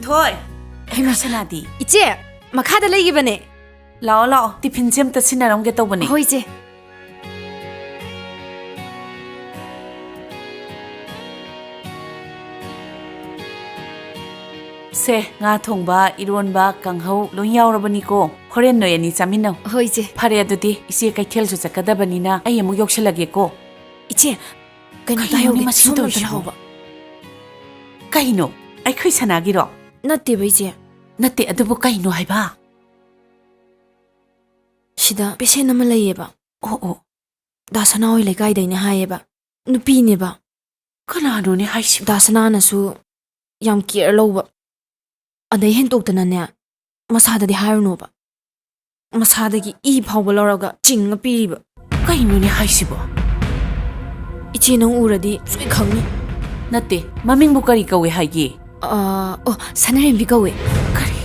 ꯂꯤꯟꯊꯣꯏ ꯑꯩ ꯁꯅꯥꯗꯤ 이제 막하다 레이기ꯕ네. ꯂꯥꯛꯑꯣ ꯂꯥꯛꯑꯣ ꯇꯤꯐꯤꯟꯁꯦ ꯑꯝꯇ ꯁꯤꯟꯅꯔꯝꯒꯦ ꯇꯧꯕꯅꯦ. ꯍꯣꯏ 이제. ꯁꯦ ꯉꯥ ꯊꯣꯡꯕ ꯏꯔꯣꯟꯕ ꯀꯥꯡꯍꯧ ꯂꯣꯏ ꯌꯥꯎꯔꯕꯅꯤꯀꯣ. ꯍꯣꯔꯦꯟ ꯅꯣꯏ ꯑꯅꯤ ꯆꯥꯃꯤꯟꯅꯧ. ꯍꯣꯏ 이제. ꯐꯔꯦ ꯑꯗꯨꯗꯤ ꯏꯆꯦ ꯀꯩꯊꯦꯜꯁꯨ ꯆꯠꯀꯗꯕꯅꯤꯅ ꯑꯩ ꯑꯃꯨꯛ ꯌꯧꯁꯜꯂꯒꯦꯀꯣ. 이제 그냥 다이오리 ꯃꯁꯤꯡ ꯇꯧꯔꯤꯁꯤꯕꯣ. ꯀꯩꯅꯣ ꯑꯩꯈꯣꯏ ꯁꯅꯥꯒꯤꯔꯣ? ꯅꯠꯇꯦꯕ 이제. ꯅꯠꯇꯦ ꯑꯗꯨꯕꯨ ꯀꯩꯅꯣ ꯍꯥꯏꯕ? 시다 ꯄꯦꯁꯦꯟ ꯑꯃ ꯂꯩꯌꯦꯕ. ꯑꯣ ꯗꯥꯁꯅꯥ ꯍꯣꯏ ꯂꯩꯀꯥꯏꯗꯩꯅꯦ ꯍꯥꯏꯌꯦꯕ. ꯅꯨꯄꯤꯅꯦꯕ. ꯀꯅꯥꯅꯣꯅꯦ ꯍꯥꯏꯁꯤꯕꯣ? ꯗꯥꯁꯅꯥꯅꯁꯨ ꯌꯥꯝ ꯀꯦꯌꯔ ꯂꯧꯕ. ꯑꯗꯩ ꯍꯦꯟꯇꯣꯛꯇꯅꯅꯦ ꯃꯁꯥꯗꯗꯤ ꯍꯥꯏꯔꯨꯅꯣꯕ. ꯃꯁꯥꯗꯒꯤ ꯏ ꯐꯥꯎꯕ ꯂꯧꯔꯒ ꯆꯤꯡꯉ ꯄꯤꯔꯤꯕ. ꯀꯩꯅꯣꯅꯦ ꯍꯥꯏꯁꯤꯕꯣ? 이제 ꯅꯪ ꯎꯔꯗꯤ ꯁꯣꯏ ꯈꯪꯅꯤ. ꯅꯠꯇꯦ ꯃꯃꯤꯡꯕꯨ ꯀꯔꯤ ꯀꯧꯋꯦ ꯍꯥꯏꯒꯦ? ꯁꯅꯔꯦꯝꯕꯤ ꯀꯧꯋꯦ. ꯀꯔꯤ?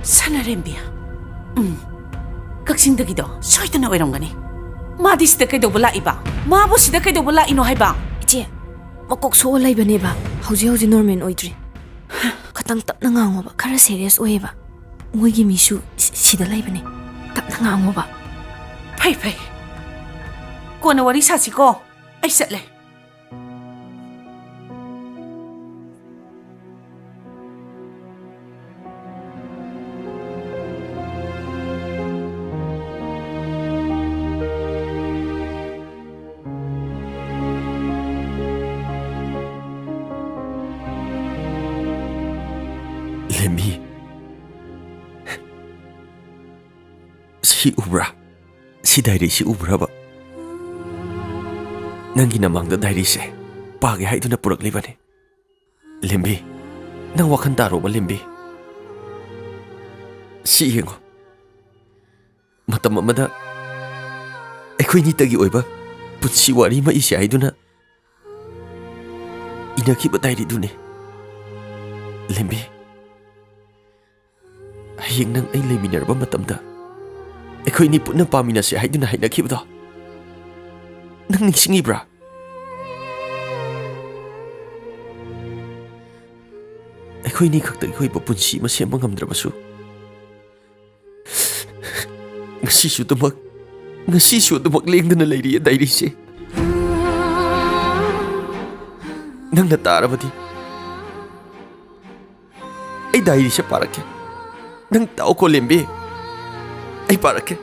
ꯁꯅꯔꯦꯝꯕꯤ? ꯀꯛꯆꯤꯡꯗꯒꯤꯗꯣ ꯁꯣꯏꯗꯅ ꯑꯣꯏꯔꯝꯒꯅꯤ. ꯃꯥꯗꯤ ꯁꯤꯗ ꯀꯩꯗꯧꯕ ꯂꯥꯛꯏꯕ? ꯃꯥꯕꯨ ꯁꯤꯗ ꯀꯩꯗꯧꯕ ꯂꯥꯛꯏꯅꯣ ꯍꯥꯏꯕ? 이제 ꯃꯀꯣꯛ ꯁꯣꯛꯑ ꯂꯩꯕꯅꯦꯕ. ꯍꯧꯖꯤꯛ ꯅꯣꯔꯃꯦꯜ ꯑꯣꯏꯗ꯭ꯔꯤ. ꯈꯇꯪ ꯇꯞꯅ ꯉꯥꯡꯉꯣꯕ. ꯈꯔ ꯁꯦꯔꯤꯌꯁ ꯑꯣꯏꯌꯦꯕ. ꯃꯣꯏꯒꯤ ꯃꯤꯁꯨ ꯁꯤꯗ ꯂꯩꯕꯅꯦ. ꯇꯞꯅ ꯉꯥꯡꯉꯣꯕ. ꯐꯩ. ꯀꯣꯟꯅ ꯋꯥꯔꯤ ꯁꯥꯁꯤꯀꯣ. ꯑꯩ ꯆꯠꯂꯦ. ꯂꯦꯝꯕꯤ ꯁꯤ ꯎꯕ꯭ꯔꯥ? ꯁꯤ ꯗꯥꯏꯔꯤꯁꯤ ꯎꯕ꯭ꯔꯕ? ꯅꯪꯒꯤ ꯅꯃꯥꯡꯗ ꯗꯥꯏꯔꯤꯁꯦ ꯄꯥꯒꯦ ꯍꯥꯏꯗꯨꯅ ꯄꯨꯔꯛꯂꯤꯕꯅꯤ. ꯂꯦꯝꯕꯤ ꯅꯪ ꯋꯥꯈꯟ ꯇꯥꯔꯣꯕ ꯂꯦꯝꯕꯤ. ꯁꯤ ꯌꯦꯡꯉꯣ. ꯃꯇꯝ ꯑꯃꯗ ꯑꯩꯈꯣꯏꯅꯤꯇꯒꯤ ꯑꯣꯏꯕ ꯄꯨꯟꯁꯤ ꯋꯥꯔꯤ ꯑꯃ ꯏꯁꯦ ꯍꯥꯏꯗꯨꯅ ꯏꯅꯈꯤꯕ ꯗꯥꯏꯔꯤꯗꯨꯅꯤ. ꯂꯦꯝꯕꯤ ꯍꯌꯦꯡ ꯅꯪ ꯑꯩ ꯂꯩꯃꯤꯟꯅꯔꯕ ꯃꯇꯝꯗ ꯑꯩꯈꯣꯏꯅꯤ ꯄꯨꯟꯅ ꯄꯥꯃꯤꯟꯅꯁꯦ ꯍꯥꯏꯗꯨꯅ ꯍꯥꯏꯅꯈꯤꯕꯗꯣ ꯅꯪ ꯅꯤꯡꯁꯤꯡꯉꯤꯕ꯭ꯔꯥ? ꯑꯩꯈꯣꯏꯅꯤ ꯈꯛꯇꯒꯤ ꯑꯣꯏꯕ ꯄꯨꯟꯁꯤ ꯑꯃ ꯁꯦꯝꯕ ꯉꯝꯗ꯭ꯔꯕꯁꯨ ꯉꯁꯤꯁꯨ ꯑꯗꯨꯃꯛ ꯂꯦꯡꯗꯅ ꯂꯩꯔꯤꯌꯦ ꯗꯥꯏꯔꯤꯁꯦ. ꯅꯪꯅ ꯇꯥꯔꯕꯗꯤ ꯑꯩ ꯗꯥꯏꯔꯤꯁꯦ ꯄꯥꯔꯛꯀꯦ. ꯅꯪ ꯇꯥꯎꯀꯣ ꯂꯦꯝꯕꯤ. ꯑꯩ ꯄꯥꯔꯛꯀꯦ.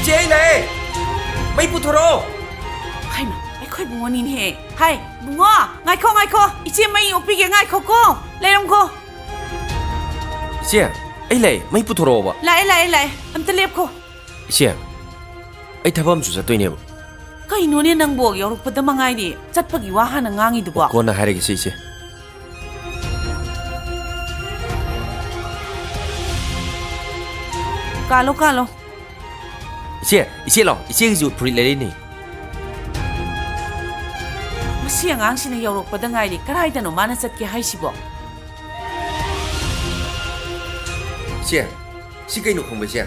ꯏꯆꯦ ꯑꯩ ꯂꯥꯛꯑꯦ. ꯃꯩ ꯄꯨꯊꯣꯔꯛꯑꯣ. ꯍꯥꯏꯃ ꯑꯩꯈꯣꯏ ꯕꯨꯡꯉꯣꯅꯤꯅꯦꯍꯦ. ꯍꯥꯏ ꯕꯨꯡꯉꯣ ꯉꯥꯏꯈꯣ ꯏꯆꯦ ꯃꯩ ꯑꯣꯛꯄꯤꯒꯦ. ꯉꯥꯏꯈꯣꯀꯣ ꯂꯩꯔꯝꯈꯣ. ꯏꯆꯦ ꯑꯩ ꯂꯥꯛꯑꯦ. ꯃꯩ ꯄꯨꯊꯣꯔꯛꯑꯣꯕ. ꯂꯥꯛꯑꯦ ꯑꯝꯇ ꯂꯦꯞꯈꯣ. ꯏꯆꯦ ꯑꯩ ꯊꯕꯛ ꯑꯃꯁꯨ ꯆꯠꯇꯣꯏꯅꯦꯕ. ꯀꯩꯅꯣꯅꯦ ꯅꯪꯕꯣ ꯌꯧꯔꯛꯄꯗ ꯃꯉꯥꯏꯔꯤ. ꯆꯠꯄꯒꯤ ꯋꯥ ꯍꯥꯟꯅ ꯉꯥꯡꯉꯤꯗꯨꯕꯣ. ꯀꯣꯟꯅ ꯍꯥꯏꯔꯒꯦꯁꯦ ꯏꯆꯦ. ꯀꯥꯜꯂꯣ ꯀꯥꯜꯂꯣ ꯏꯆꯦ ꯂꯥꯎ ꯏꯆꯦꯒꯤꯁꯨ ꯐꯨꯔꯤꯠ ꯂꯩꯔꯤꯅꯤ ꯃꯁꯤ ꯑꯉꯥꯡꯁꯤꯅ ꯌꯧꯔꯛꯄꯗ ꯉꯥꯏꯔꯤ ꯀꯗꯥꯏꯗꯅꯣ ꯃꯥꯅ ꯆꯠꯀꯦ ꯍꯥꯏꯁꯤꯕꯣ ꯏꯆꯦ ꯁꯤ ꯀꯩꯅꯣ ꯈꯪꯕ ꯏꯆꯦ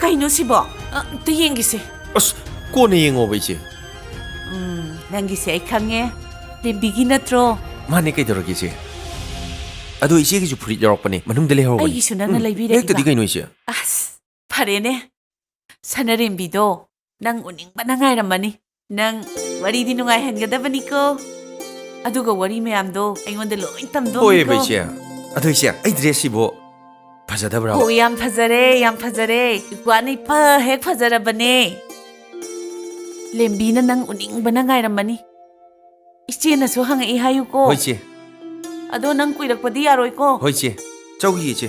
ꯀꯩꯅꯣ ꯁꯤꯕꯣ ꯑꯝꯇ ꯌꯦꯡꯒꯤꯁꯦ ꯑꯁ ꯀꯣꯟꯅ ꯌꯦꯡꯉꯣꯕ ꯏꯆꯦ ꯅꯪꯒꯤꯁꯦ ꯑꯩ ꯈꯪꯉꯦ ꯂꯦꯝꯕꯤꯒꯤ ꯅꯠꯇ꯭ꯔꯣ ꯃꯥꯅꯦ ꯀꯩꯗꯧꯔꯒꯦ ꯏꯆꯦ ꯑꯗꯣ ꯏꯆꯦꯒꯤꯁꯨ ꯐꯨꯔꯤꯠ ꯌꯥꯎꯔꯛꯄꯅꯦ ꯃꯅꯨꯡꯗ ꯂꯩꯍꯧꯕꯅꯤ ꯑꯩꯒꯤꯁꯨ ꯅꯪꯅ ꯂꯩꯕꯤꯔꯛꯏꯕ ꯍꯦꯛꯇꯗꯤ ꯀꯩꯅꯣ ꯏꯆꯦ ꯑꯁ ꯐꯔꯦꯅꯦ ꯁꯅꯔꯦꯝꯕꯤꯗꯣ ꯅꯪ 우닝ꯕꯅ ꯉꯥꯏꯔꯝꯃꯅꯤ ꯅꯪ ꯋꯥꯔꯤꯗꯤ ꯅꯨꯡꯉꯥꯏꯍꯟꯒꯗꯕꯅꯤꯀꯣ ꯑꯗꯨꯒ ꯋꯥꯔꯤ ꯃꯌꯥꯝꯗꯣ ꯑꯩꯉꯣꯟꯗ ꯂꯣꯏ ꯍꯣꯏꯕ ꯇꯝꯗꯣꯏꯅꯤꯀꯣ ꯏꯆꯦ ꯑꯗꯣ ꯏꯆꯦ ꯑꯩ ꯗ꯭ꯔꯦꯁꯁꯤꯕꯨ ꯐꯖꯗꯕ꯭ꯔꯥꯕ ꯍꯣ ꯌꯥꯝ ꯐꯖꯔꯦ ꯌꯥꯝ ꯐꯖꯔꯦ ꯏꯀ꯭ꯋꯥꯅ ꯏꯐ ꯍꯦꯛ ꯐꯖꯔꯕꯅꯦ ꯂꯦꯝꯕꯤꯅ ꯅꯪ 우닝ꯕꯅ ꯉꯥꯏꯔꯝꯃꯅꯤ 이치에나서 항해 하유고. ꯍꯣꯏ ꯏꯆꯦ ꯑꯗꯣ ꯅꯪ ꯀꯨꯏꯔꯛꯄꯗꯤ ꯌꯥꯔꯣꯏꯀꯣ. ꯍꯣꯏ ꯏꯆꯦ ꯆꯧꯈꯤꯒꯦ ꯏꯆꯦ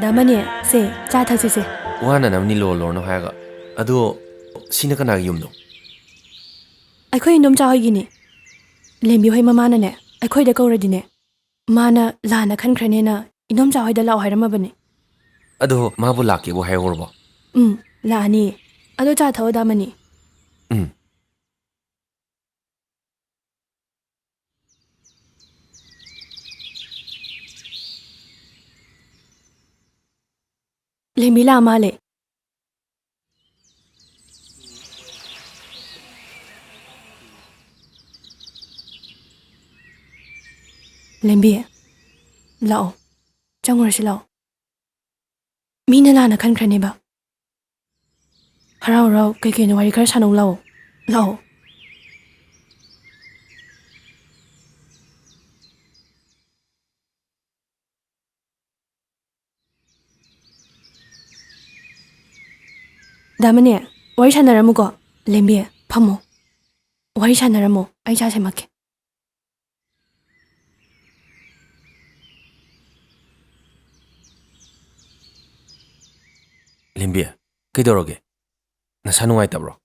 다만이 세 짜타지세 와나남니 로로노 하야가 아도 시나 그나기 윰노 ꯑꯩꯈꯣꯏ ꯏꯟꯗꯣꯝꯆꯥ ꯍꯣꯏꯒꯤꯅꯤ ꯂꯦꯝꯕꯤ ꯍꯣꯏ ꯃꯃꯥꯅꯅꯦ ꯑꯩꯈꯣꯏꯗ ꯀꯧꯔꯗꯤꯅꯦ ꯃꯥꯅ ꯂꯥꯟꯅ ꯈꯟꯈ꯭ꯔꯅꯦꯅ ꯏꯟꯗꯣꯝꯆꯥ ꯍꯣꯏꯗ ꯂꯥꯛꯑꯣ ꯍꯥꯏꯔꯝꯃꯕꯅꯤ ꯑꯗꯣ ꯃꯥꯕꯨ ꯂꯥꯛꯀꯦꯕꯨ ꯍꯥꯏꯍꯧꯔꯕꯣ ꯂꯥꯛꯑꯅꯤ ꯑꯗꯣ ꯆꯥ ꯊꯛꯑꯣ ꯗꯥꯃꯅꯤ ꯂꯦꯝꯕꯤ ꯂꯥꯛꯑ ꯃꯥꯜꯂꯦ ꯂꯦꯝꯕꯤ ꯂꯥꯛꯑꯣ ꯆꯪꯉꯨꯔꯁꯤ ꯂꯥꯛꯑꯣ ꯃꯤꯅ ꯂꯥꯟꯅ ꯈꯟꯈ꯭ꯔꯅꯦꯕ ꯍꯔꯥꯎ ꯍꯔꯥꯎ ꯀꯩꯀꯩꯅꯣ ꯋꯥꯔꯤ ꯈꯔ ꯁꯥꯟꯅꯧ ꯂꯥꯛꯑꯣ ꯂꯥꯛꯑꯣ ꯗꯥꯃꯅꯤ ꯋꯥꯔꯤ ꯁꯥꯟꯅꯔꯝꯃꯨꯀꯣ ꯂꯦꯝꯕꯤ ꯐꯝꯃꯣ ꯋꯥꯔꯤ ꯁꯥꯟꯅꯔꯝꯃꯣ ꯑꯩ ꯆꯥ ꯁꯦꯝꯃꯛꯀꯦ ꯂꯦꯝꯕꯤ ꯀꯩꯗꯧꯔꯒꯦ ꯅꯁꯥ ꯅꯨꯡꯉꯥꯏꯇꯕ꯭ꯔꯣ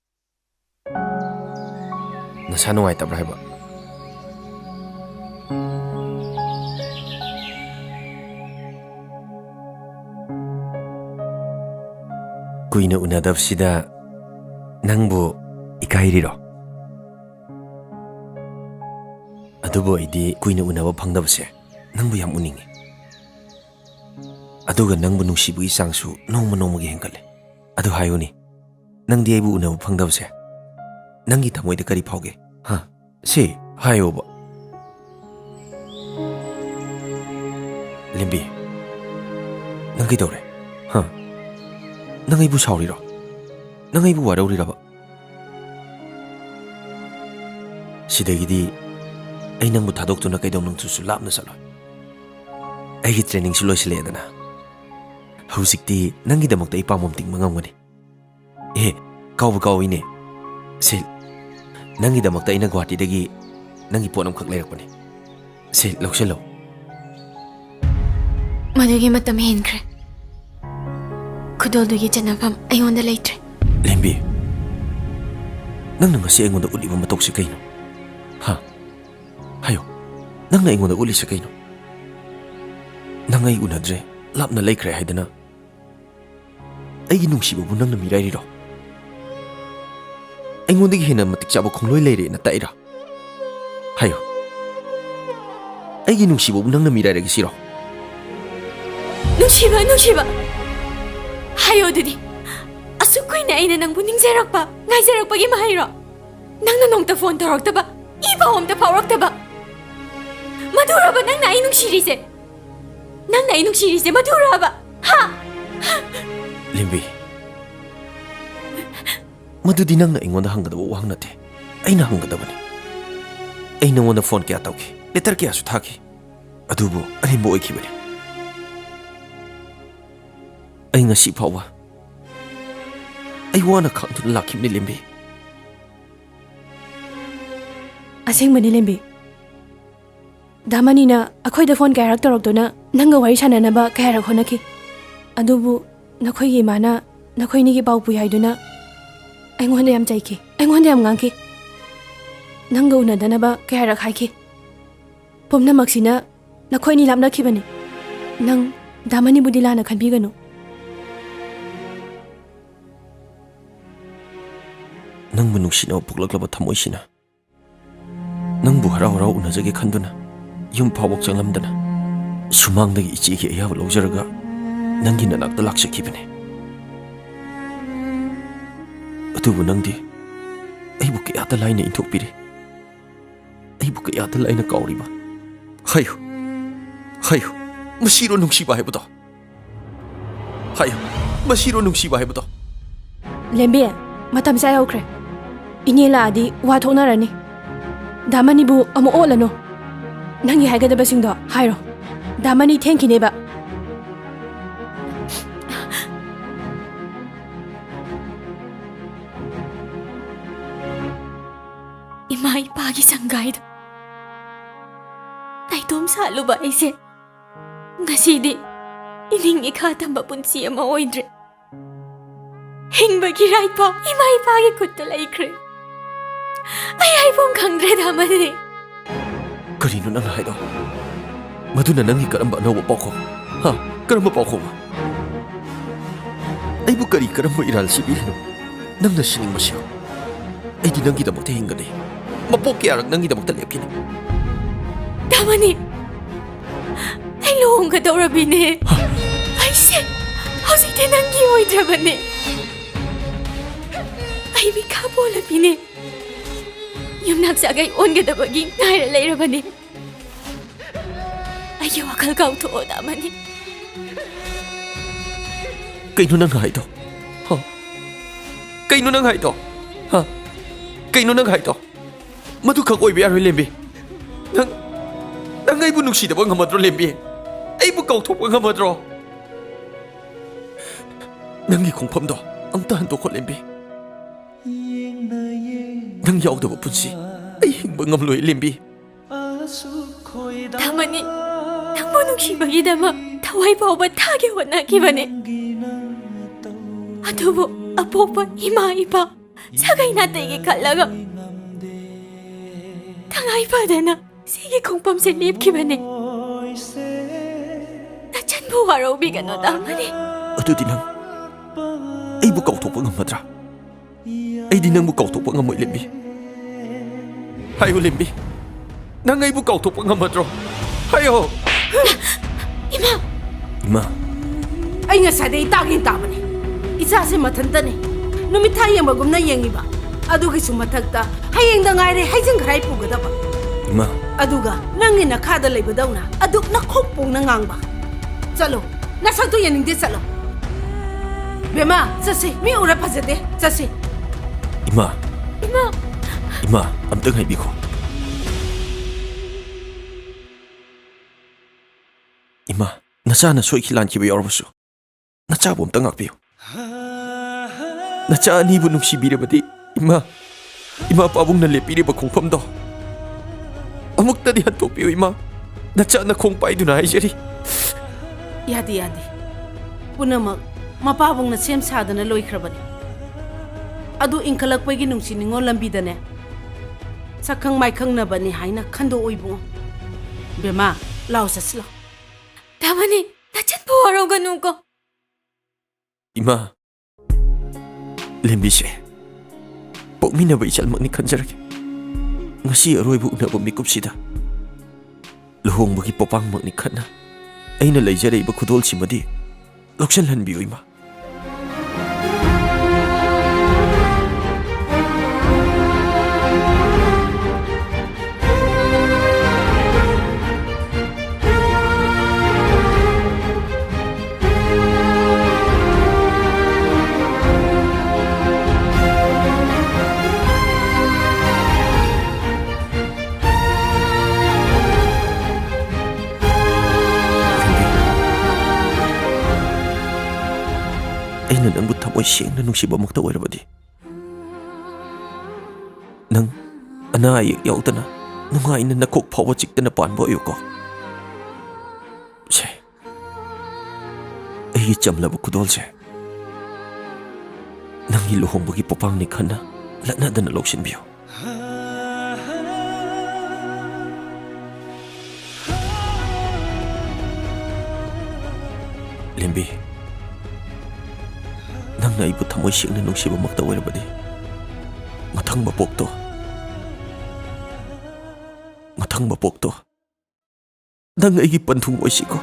ꯅꯁꯥ ꯅꯨꯡꯉꯥꯏꯇꯕ꯭ꯔꯥ ꯍꯥꯏꯕ ꯀꯨꯏꯅ ꯎꯅꯗꯕꯁꯤꯗ ꯅꯪꯕꯨ ꯏꯀꯥꯏꯔꯤꯔꯣ ꯑꯗꯨꯕꯨ ꯑꯩꯗꯤ ꯀꯨꯏꯅ ꯎꯅꯕ ꯐꯪꯗꯕꯁꯦ ꯅꯪꯕꯨ ꯌꯥꯝ ꯎꯅꯤꯡꯉꯤ ꯑꯗꯨꯒ ꯅꯪꯕꯨ ꯅꯨꯡꯁꯤꯕꯒꯤ ꯆꯥꯡꯁꯨ ꯅꯣꯡꯃ ꯅꯣꯡꯃꯒꯤ ꯍꯦꯟꯒꯠꯂꯦ ꯑꯗꯨ ꯍꯥꯏꯌꯨꯅꯤ ꯅꯪꯗꯤ ꯑꯩꯕꯨ ꯎꯅꯕ ꯐꯪꯗꯕꯁꯦ ꯅꯪꯒꯤ ꯊꯃꯣꯏꯗ ꯀꯔꯤ ꯐꯥꯎꯒꯦ ꯁꯤ ꯍꯥꯏꯌꯣꯕ ꯂꯦꯝꯕꯤ ꯅꯪ ꯀꯩꯗꯧꯔꯦ ꯅꯪ ꯑꯩꯕꯨ ꯁꯥꯎꯔꯤꯔꯣ ꯅꯪ ꯑꯩꯕꯨ ꯋꯥꯔꯧꯔꯤꯔꯕ ꯁꯤꯗꯒꯤꯗꯤ ꯑꯩ ꯅꯪꯕꯨ ꯊꯥꯗꯣꯛꯇꯨꯅ ꯀꯩꯗꯧꯅꯨꯡꯗꯁꯨ ꯂꯥꯞꯅ ꯆꯠꯂꯣꯏ ꯑꯩꯒꯤ ꯇ꯭ꯔꯦꯅꯤꯡꯁꯨ ꯂꯣꯏꯁꯤꯜꯂꯛꯑꯦꯗꯅ ꯍꯧꯖꯤꯛꯇꯤ ꯅꯪꯒꯤꯗꯃꯛꯇ ꯑꯩ ꯄꯥꯝꯕꯣꯝ ꯇꯤꯡꯕ ꯉꯝꯒꯅꯤ ꯀꯥꯎꯕ ꯀꯥꯎꯏꯅꯦ ꯁꯤ ꯅꯪꯒꯤꯗꯃꯛꯇ ꯑꯩꯅ ꯒꯨꯋꯥꯍꯥꯇꯤꯗꯒꯤ ꯅꯪꯒꯤ ꯄꯣꯠ ꯑꯃꯈꯛ ꯂꯩꯔꯛꯄꯅꯤ ꯁꯤ ꯂꯧꯁꯤꯜꯂꯣ ꯃꯗꯨꯒꯤ ꯃꯇꯝ ꯍꯦꯟꯈ꯭ꯔꯦ ꯈꯨꯗꯣꯜꯗꯨꯒꯤ ꯆꯟꯅꯐꯝ ꯑꯩꯉꯣꯟꯗ ꯂꯩꯇ꯭ꯔꯦ ꯂꯦꯝꯕꯤ ꯅꯪꯅ ꯉꯁꯤ ꯑꯩꯉꯣꯟꯗ ꯎꯠꯂꯤꯕ ꯃꯇꯧꯁꯤ ꯀꯩꯅꯣ ꯍꯥꯏꯌꯣ ꯅꯪꯅ ꯑꯩꯉꯣꯟꯗ ꯎꯠꯂꯤꯁꯤ ꯀꯩꯅꯣ ꯅꯪ ꯑꯩ ꯎꯅꯗ꯭ꯔꯦ ꯂꯥꯞꯅ ꯂꯩꯈ꯭ꯔꯦ ꯍꯥꯏꯗꯅ ꯑꯩꯒꯤ ꯅꯨꯡꯁꯤꯕꯕꯨ ꯅꯪꯅ ꯃꯤꯔꯥꯏꯔꯤꯔꯣ ꯑꯩꯉꯣꯟꯗꯒꯤ ꯍꯦꯟꯅ ꯃꯇꯤꯛ ꯆꯥꯕ ꯈꯣꯡꯂꯣꯏ ꯂꯩꯔꯦꯅ ꯇꯥꯛꯏꯔꯥ ꯍꯥꯏꯌꯣ ꯑꯩꯒꯤ ꯅꯨꯡꯁꯤꯕꯕꯨ ꯅꯪꯅ ꯃꯤꯔꯥꯏꯔꯒꯤꯁꯤꯔꯣ ꯅꯨꯡꯁꯤꯕ ꯍꯥꯏꯌꯣ ꯑꯗꯨꯗꯤ ꯑꯁꯨꯛ ꯀꯨꯏꯅ ꯑꯩꯅ ꯅꯪꯕꯨ ꯅꯤꯡꯖꯔꯛꯄ ꯉꯥꯏꯖꯔꯛꯄꯒꯤ ꯃꯍꯩꯔꯣ ꯅꯪꯅ ꯅꯣꯡꯇ ꯐꯣꯟ ꯇꯧꯔꯛꯇꯕ ꯏ ꯄꯥꯎ ꯑꯝꯇ ꯐꯥꯎꯔꯛꯇꯕ ꯃꯗꯨꯔꯕ ꯅꯪꯅ ꯑꯩ ꯅꯨꯡꯁꯤꯔꯤꯁꯦ ꯃꯗꯨꯔꯕ ꯂꯦꯝꯕꯤ ꯃꯗꯨꯗꯤ ꯅꯪꯅ ꯑꯩꯉꯣꯟꯗ ꯍꯪꯒꯗꯕ ꯋꯥꯍꯪ ꯅꯠꯇꯦ ꯑꯩꯅ ꯍꯪꯒꯗꯕꯅꯤ ꯑꯩ ꯅꯉꯣꯟꯗ ꯐꯣꯟ ꯀꯌꯥ ꯇꯧꯈꯤ ꯂꯦꯇꯔ ꯀꯌꯥꯁꯨ ꯊꯥꯈꯤ ꯑꯗꯨꯕꯨ ꯑꯔꯦꯝꯕ ꯑꯣꯏꯈꯤꯕꯅꯤ ꯑꯩ ꯉꯁꯤ ꯐꯥꯎꯕ ꯑꯩ ꯋꯥꯅ ꯈꯥꯡꯗꯨꯅ ꯂꯥꯛꯈꯤꯕꯅꯤ ꯂꯦꯝꯕꯤ. ꯑꯁꯦꯡꯕꯅꯤ ꯂꯦꯝꯕꯤ. ꯗꯥꯃꯅꯤꯅ ꯑꯩꯈꯣꯏꯗ ꯐꯣꯟ ꯀꯌꯥꯔꯛ ꯇꯧꯔꯛꯇꯨꯅ ꯅꯪꯒ ꯋꯥꯔꯤ ꯁꯥꯟꯅꯅꯕ ꯀꯌꯥꯔꯛ ꯍꯣꯠꯅꯈꯤ. ꯑꯗꯨꯕꯨ ꯅꯈꯣꯏꯒꯤ ꯏꯃꯥꯅ ꯅꯈꯣꯏꯅꯤꯒꯤ ꯄꯥꯎ ꯄꯨꯏ ꯍꯥꯏꯗꯨꯅ ꯑꯩꯉꯣꯟꯗ ꯌꯥꯝ ꯆꯩꯈꯤ, ꯑꯩꯉꯣꯟꯗ ꯌꯥꯝ ꯉꯥꯡꯈꯤ. ꯅꯪꯒ ꯎꯅꯗꯅꯕ ꯀꯌꯥꯔꯛ ꯍꯥꯏꯈꯤ. ꯄꯨꯝꯅꯃꯛꯁꯤꯅ ꯅꯈꯣꯏꯅꯤ ꯂꯥꯞꯅꯈꯤꯕꯅꯤ. ꯅꯪ ꯗꯥꯃꯅꯤꯕꯨꯗꯤ ꯂꯥꯟꯅ ꯈꯟꯕꯤꯒꯅꯨ. ꯅꯪꯕꯨ ꯅꯨꯡꯁꯤꯅꯕ ꯄꯣꯛꯂꯛꯂꯕ ꯊꯃꯣꯏꯁꯤꯅ ꯅꯪꯕꯨ ꯍꯔꯥꯎ ꯍꯔꯥꯎ ꯎꯅꯖꯒꯦ ꯈꯟꯗꯨꯅ ꯌꯨꯝ ꯐꯥꯎꯕ ꯆꯪꯂꯝꯗꯅ ꯁꯨꯃꯥꯡꯗꯒꯤ ꯏꯆꯦꯒꯤ ꯑꯌꯥꯕ ꯂꯧꯖꯔꯒ ꯅꯪꯒꯤ ꯅꯅꯥꯛꯇ ꯂꯥꯛꯆꯈꯤꯕꯅꯤ. ꯑꯗꯨꯕꯨ ꯅꯪꯗꯤ ꯑꯩꯕꯨ ꯀꯌꯥꯗ ꯂꯥꯏꯅ ꯏꯟꯊꯣꯛꯄꯤꯔꯤ, ꯑꯩꯕꯨ ꯀꯌꯥꯗ ꯂꯥꯏꯅ ꯀꯥꯎꯔꯤꯕ. ꯍꯥꯏꯌꯨ ꯍꯥꯏꯌꯨ, ꯃꯁꯤꯔꯣ ꯅꯨꯡꯁꯤꯕ ꯍꯥꯏꯕꯗꯣ? ꯍꯥꯏꯌꯨ, ꯃꯁꯤꯔꯣ ꯅꯨꯡꯁꯤꯕ ꯍꯥꯏꯕꯗꯣ? ꯂꯦꯝꯕꯤ, ꯃꯇꯝ ꯆꯥ ꯌꯧꯈ꯭ꯔꯦ. ꯏꯅꯦ ꯂꯥꯛꯑꯗꯤ ꯋꯥ ꯊꯣꯛꯅꯔꯅꯤ. ꯗꯥꯃꯅꯤꯕꯨ ꯑꯃꯨꯛ ꯑꯣꯠꯂꯅꯨ. ꯅꯪꯒꯤ ꯍꯥꯏꯒꯗꯕꯁꯤꯡꯗꯣ ꯍꯥꯏꯔꯣ. ꯗꯥꯃꯅꯤ ꯊꯦꯡꯈꯤꯅꯦꯕ. ꯏꯃꯥ ꯏꯄꯥꯒꯤ ꯁꯪꯒꯥꯏꯗꯣ ꯅꯥꯏꯇꯣꯝ ꯁꯥꯠꯂꯨꯕ ꯑꯩꯁꯦ ꯉꯁꯤꯗꯤ 이닝 이카 담바 분치 ꯑꯃ ꯑꯣꯏꯗ꯭ꯔꯦ. ꯍꯤꯡꯕꯒꯤ ꯔꯥꯏꯠ ꯐꯥꯎ ꯏꯃꯥ ꯏꯄꯥꯒꯤ ꯈꯨꯠꯇ ꯂꯩꯈ꯭ꯔꯦ. ꯑꯩ ꯍꯥꯏꯐꯝ ꯈꯪꯗ꯭ꯔꯦ ꯗꯥꯃꯅꯤ. ꯀꯔꯤꯅꯣ ꯅꯪꯅ ꯍꯥꯏꯗꯣ? ꯃꯗꯨꯅ ꯅꯪꯒꯤ ꯀꯔꯝꯕ ꯑꯅꯧꯕ ꯄꯥꯎꯈꯣꯡ? ꯍꯥ, ꯀꯔꯝꯕ ꯄꯥꯎꯈꯣꯡ? ꯑꯩꯕꯨ ꯀꯔꯝꯕ ꯏꯔꯥꯜ ꯁꯤꯕꯤꯔꯤꯅꯣ? ꯅꯪꯅ ꯁꯤꯅꯤꯡꯕꯁꯤ요. ꯑꯩꯗꯤ ꯅꯪꯒꯤꯗꯃꯛꯇ ꯍꯤꯡꯒꯅꯤ. ꯃꯄꯣꯛ ꯀꯌꯥꯔꯛ ꯅꯪꯒꯤꯗꯃꯛꯇ ꯂꯦꯞꯈꯤꯅꯤ. ꯗꯥꯃꯅꯤ, ꯑꯩ ꯂꯨꯍꯣꯡꯒꯗꯧꯔꯕꯤꯅꯦ. ꯑꯩꯁꯦ ꯍꯧꯖꯤꯛꯇꯤ ꯅꯪꯒꯤ ꯑꯣꯏꯗ꯭ꯔꯕꯅꯦ. ꯑꯩ ꯃꯤꯈꯥ ꯄꯣꯜꯂꯕꯤꯅꯦ. ꯌꯨꯝꯅꯥꯛ ꯁꯥꯒꯩ ꯑꯣꯟꯒꯗꯕꯒꯤ ꯉꯥꯏꯔ ꯂꯩꯔꯕꯅꯦ. ꯑꯩꯒꯤ ꯋꯥꯈꯜ ꯀꯥꯎꯊꯣꯛꯑꯣ ꯗꯥꯃꯅꯤ. ꯀꯩꯅꯣ ꯅꯪ ꯍꯥꯏꯗꯣ? ꯍꯥ? ꯀꯩꯅꯣ ꯅꯪ ꯍꯥꯏꯗꯣ? ꯍꯥ? ꯀꯩꯅꯣ ꯅꯪ ꯍꯥꯏꯗꯣ? ꯃꯗꯨ ꯈꯛ ꯑꯣꯏꯕ ꯌꯥꯔꯣꯏ ꯂꯦꯝꯕꯤ. ꯅꯪ ꯑꯩꯕꯨ ꯅꯨꯡꯁꯤꯗꯕ ꯉꯝꯃꯗ꯭ꯔꯣ ꯂꯦꯝꯕꯤ? ꯑꯩꯕꯨ ꯀꯥꯎꯊꯣꯛꯄ ꯉꯝꯃꯗ꯭ꯔꯣ? ꯅꯪꯒꯤ ꯈꯣꯡꯐꯝꯗꯣ ꯑꯝꯇ ꯍꯟꯗꯣꯛꯈꯣ ꯂꯦꯝꯕꯤ. ꯅꯪ ꯌꯥꯎꯗꯕ ꯄꯨꯟꯁꯤ ꯑꯩ ꯍꯤꯡꯕ ꯉꯝꯂꯣꯏ ꯂꯦꯝꯕꯤ. ꯗꯥꯃꯅꯤ, ꯅꯪꯕꯨ ꯅꯨꯡꯁꯤꯕꯒꯤꯗꯃꯛ ꯊꯋꯥꯏ ꯐꯥꯎꯕ ꯊꯥꯒꯦ ꯍꯣꯠꯅꯈꯤꯕꯅꯦ. ꯑꯗꯨꯕꯨ ꯑꯄꯣꯛꯄ ꯏꯃꯥ ꯏꯄꯥ ꯁꯥꯒꯩ ꯅꯥꯇꯩꯒꯤ ꯈꯜꯂꯒ ꯇꯉꯥꯏ ꯐꯗꯅ ꯁꯤꯒꯤ ꯈꯣꯡꯐꯝꯁꯦ ꯂꯦꯞꯈꯤꯕꯅꯦ. ꯅꯆꯟꯕꯨ ꯋꯥꯔꯧꯕꯤꯒꯅꯨ ꯗꯥꯃꯅꯤ. ꯑꯗꯨꯗꯤ ꯅꯪ ꯑꯩꯕꯨ ꯀꯥꯎꯊꯣꯛꯄ ꯉꯝꯃꯗ꯭ꯔꯥ? ꯑꯩꯗꯤ ꯅꯪꯕꯨ ꯀꯥꯎꯊꯣꯛꯄ ꯉꯝꯃꯣꯏ ꯂꯦꯝꯕꯤ. ꯍꯥꯏꯌꯣ ꯂꯦꯝꯕꯤ, ꯅꯪ ꯑꯩꯕꯨ ꯀꯥꯎꯊꯣꯛꯄ ꯉꯝꯃꯗ꯭ꯔꯣ? ꯍꯥꯏꯌꯣ. ꯏꯃꯥ! ꯏꯃꯥ! ꯑꯩ ꯉꯁꯥꯏꯗꯩ ꯇꯥꯒꯦꯟ ꯇꯥꯕꯅꯤ. ꯏꯆꯥꯁꯦ ꯃꯊꯟꯇꯅꯤ. ꯅꯨꯃꯤꯠ ꯊꯥ ꯌꯦꯡꯕꯒꯨꯝꯅ ꯌꯦꯡꯉꯤꯕ. ꯑꯗꯨꯒꯤꯁꯨ ꯃꯊꯛꯇ ꯍꯌꯦꯡꯗ ꯉꯥꯏꯔꯦ ꯍꯩꯖꯤꯡ ꯈꯔꯥꯏ ꯄꯨꯒꯗꯕ. ꯏꯃꯥ! ꯑꯗꯨꯒ ꯅꯪꯒꯤ ꯅꯈꯥꯗ ꯂꯩꯕꯗꯧꯅ ꯑꯗꯨꯛ ꯅꯈꯣꯛ ꯄꯣꯡꯅ ꯉꯥꯡꯕ. ꯆꯠꯂꯣ, ꯅꯁꯛꯇꯣ ꯌꯦꯡꯅꯤꯡꯗꯦ, ꯆꯠꯂꯣ. ꯕꯦꯃꯥ, ꯆꯠꯁꯤ. ꯃꯤ ꯎꯔ ꯐꯖꯗꯦ. ꯆꯠꯁꯤ. 이마, 이마, 이마, 암떡 하이비고. 이마, 나자나 소이키 란키비 여러분수. 나자 봄땅 악비요. 나자 아니부 눅시 미려버디. 이마 빠붕 날래 삐리버 공펌도. 아묵다디 한톡비요 이마. 나자 나 공빠이두나 하이제리. 야디 야디. पुनमक मपाबुंगना सेम सादना लोइख्रबनी. अदु इंखलकपगी नुंसिनिंगो लंबीदने सखंग माइखंगनबनी हाइना खंदो ओइबुंग. बेमा लाउ ससलो. 다만이 나찬 보아로가누고. 이마, 렘비씨, 뽀미나바 이잘먹니 간절하게. ngasi aroibu unaba mikupsida. luhongbagi popangmakni khatna aina leijaraiba khudolsimadi loksanhanbiu ima. ꯊꯃꯣꯏ ꯁꯦꯡꯅ ꯅꯨꯡꯁꯤꯕꯃꯛꯇ ꯑꯣꯏꯔꯕꯗꯤ ꯅꯪ ꯑꯅꯥ ꯑꯌꯦꯛ ꯌꯥꯎꯗꯅ ꯅꯨꯡꯉꯥꯏꯅ ꯅꯀꯣꯛ ꯐꯥꯎꯕ ꯆꯤꯛꯇꯅ ꯄꯥꯟꯕ ꯑꯣꯏꯌꯨꯀꯣ ꯁꯦ ꯑꯩꯒꯤ ꯆꯝꯂꯕ ꯈꯨꯗꯣꯜꯁꯦ ꯅꯪꯒꯤ ꯂꯨꯍꯣꯡꯕꯒꯤ ꯄꯣꯄꯥꯡꯅꯤ ꯈꯟꯅ ꯂꯠꯅꯗꯅ ꯂꯧꯁꯤꯟꯕꯤꯌꯨ ꯂꯦꯝꯕꯤ ꯅꯪꯅ ꯑꯩꯕꯨ ꯊꯃꯣꯏ ꯁꯦꯡꯅ ꯅꯨꯡꯁꯤꯕꯃꯛꯇ ꯑꯣꯏꯔꯕꯗꯤ ꯃꯊꯪ ꯃꯄꯣꯛꯇꯣ ꯅꯪ ꯑꯩꯒꯤ ꯄꯟꯊꯨꯡ ꯑꯣꯏꯁꯤꯀꯣ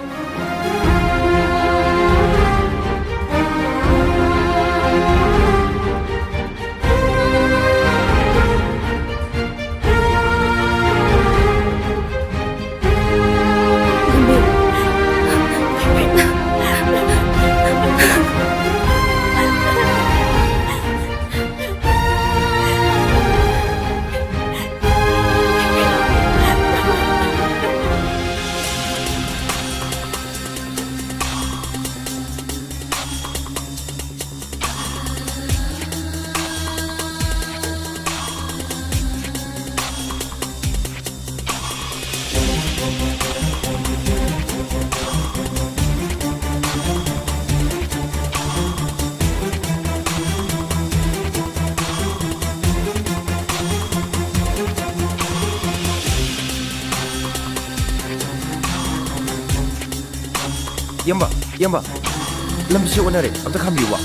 ꯏꯌꯥꯝꯕ ꯂꯝꯕꯤꯁꯦ ꯑꯣꯟꯅꯔꯦ ꯑꯝꯇ ꯈꯥꯝꯕꯤꯌꯨꯕ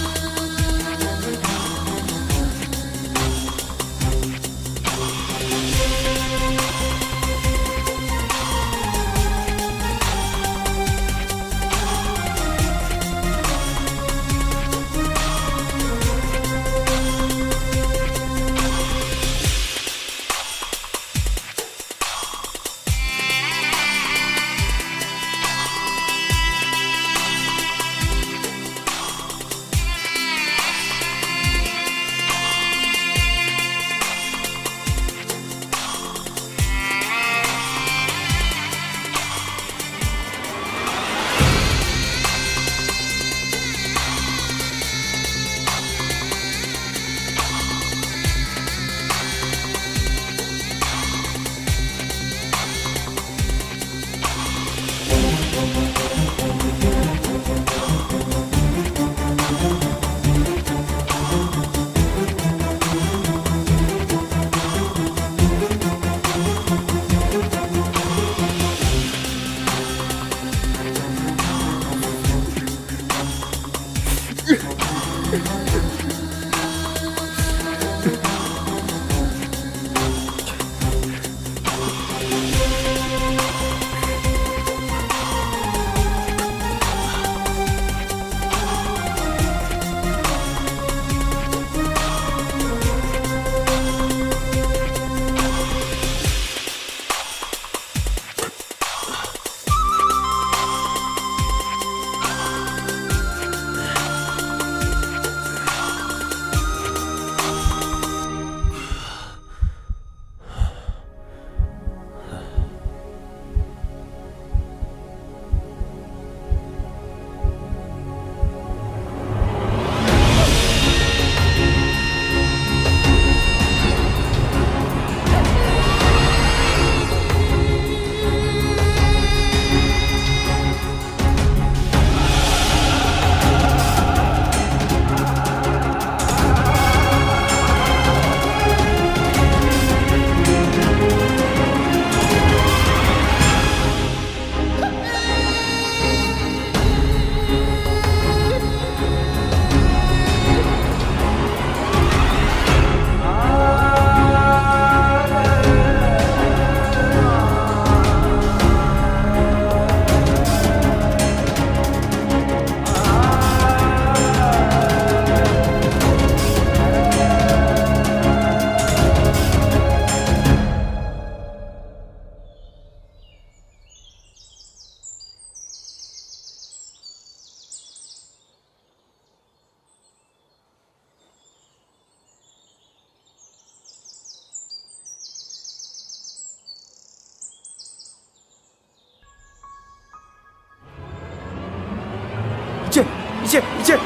이제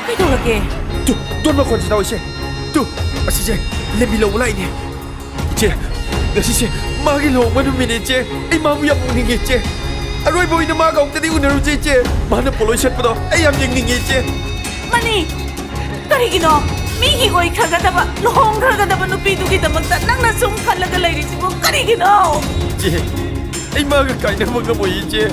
ꯀꯩꯗꯧꯔꯒꯦ 또 돈마 콘지 나오 이제 또 아시제 렘비 로우 라이네 이제 ngasi magi lo manu mini che ai ma mu yam ning ngi che aroi boy na ma ka ong tadi unaru che che mana polo shat pado ai yam ning ngi che Mani, karigino, migi ko ikagadaba, lohong kagadaba no pidu kita magta nang nasum kalaga lay risibo, karigino! che ai ma ka kai na mga mo che